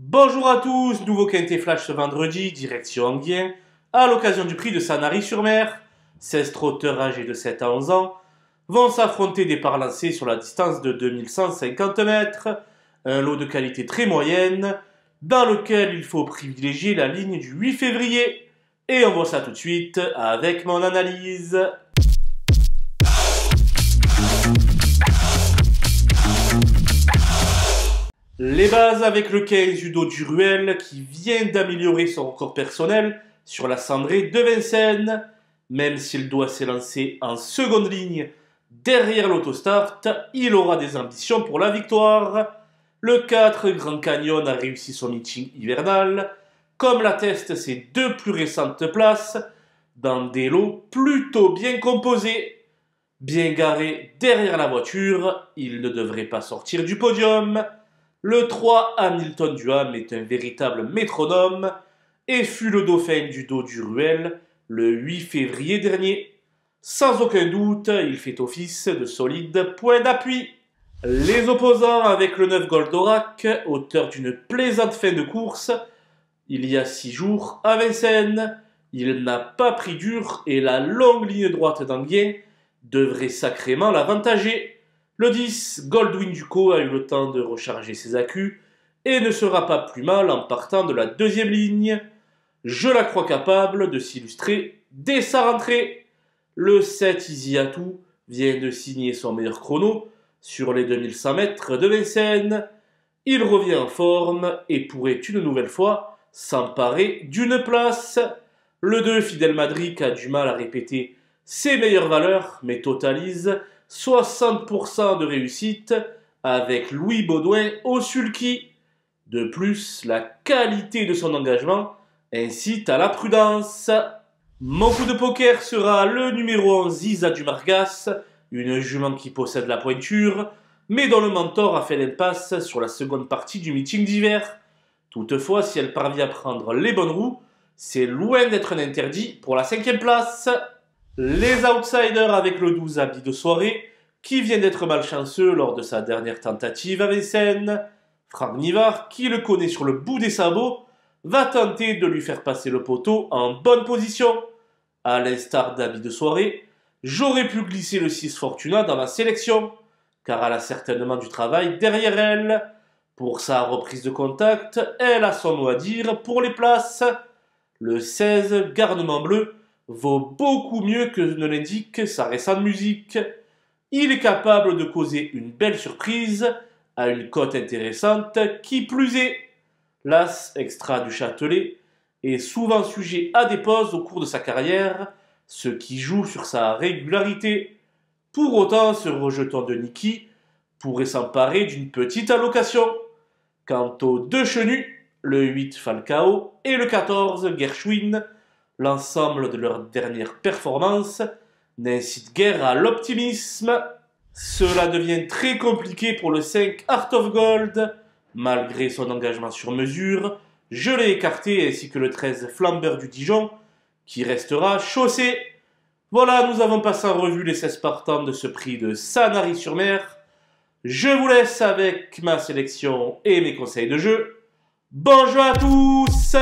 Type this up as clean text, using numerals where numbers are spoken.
Bonjour à tous, nouveau quintet flash ce vendredi, direction Enghien, à l'occasion du prix de Sanary-sur-Mer. 16 trotteurs âgés de 7 à 11 ans vont s'affronter des parts lancées sur la distance de 2150 mètres, un lot de qualité très moyenne, dans lequel il faut privilégier la ligne du 8 février. Et on voit ça tout de suite avec mon analyse. Les bases avec le 15 Udo Duruel qui vient d'améliorer son record personnel sur la cendrée de Vincennes. Même s'il doit s'élancer en seconde ligne derrière l'autostart, il aura des ambitions pour la victoire. Le 4 Grand Canyon a réussi son meeting hivernal, comme l'attestent ses deux plus récentes places, dans des lots plutôt bien composés. Bien garé derrière la voiture, il ne devrait pas sortir du podium. Le 3 Hamilton Duham est un véritable métronome et fut le dauphin du dos du Ruel le 8 février dernier. Sans aucun doute, il fait office de solide point d'appui. Les opposants avec le 9 Goldorak, auteur d'une plaisante fin de course, il y a 6 jours à Vincennes, il n'a pas pris dur et la longue ligne droite d'Enghien devrait sacrément l'avantager. Le 10, Goldwyn Ducos a eu le temps de recharger ses accus et ne sera pas plus mal en partant de la deuxième ligne. Je la crois capable de s'illustrer dès sa rentrée. Le 7, Easy Atou vient de signer son meilleur chrono sur les 2100 mètres de Vincennes. Il revient en forme et pourrait une nouvelle fois s'emparer d'une place. Le 2, Fidel Madric a du mal à répéter ses meilleures valeurs mais totalise 60% de réussite avec Louis Baudouin au sulky. De plus, la qualité de son engagement incite à la prudence. Mon coup de poker sera le numéro 11 Isa du Margas, une jument qui possède la pointure, mais dont le mentor a fait l'impasse sur la seconde partie du meeting d'hiver. Toutefois, si elle parvient à prendre les bonnes roues, c'est loin d'être un interdit pour la 5e place. Les outsiders avec le 12 habit de soirée, qui vient d'être malchanceux lors de sa dernière tentative à Vincennes. Franck Nivard, qui le connaît sur le bout des sabots, va tenter de lui faire passer le poteau en bonne position. À l'instar d'habit de soirée, j'aurais pu glisser le 6 Fortuna dans la sélection, car elle a certainement du travail derrière elle. Pour sa reprise de contact, elle a son mot à dire pour les places. Le 16 Garnement Bleu vaut beaucoup mieux que ne l'indique sa récente musique. Il est capable de causer une belle surprise à une cote intéressante qui plus est. L'As extra du Châtelet est souvent sujet à des pauses au cours de sa carrière, ce qui joue sur sa régularité. Pour autant, ce rejeton de Niki pourrait s'emparer d'une petite allocation. Quant aux deux chenus, le 8 Falcao et le 14 Gershwin, l'ensemble de leurs dernières performances n'incite guère à l'optimisme. Cela devient très compliqué pour le 5 Art of Gold. Malgré son engagement sur mesure, je l'ai écarté ainsi que le 13 Flambeur du Dijon, qui restera chaussé. Voilà, nous avons passé en revue les 16 partants de ce prix de Sanary-sur-Mer. Je vous laisse avec ma sélection et mes conseils de jeu. Bonjour à tous!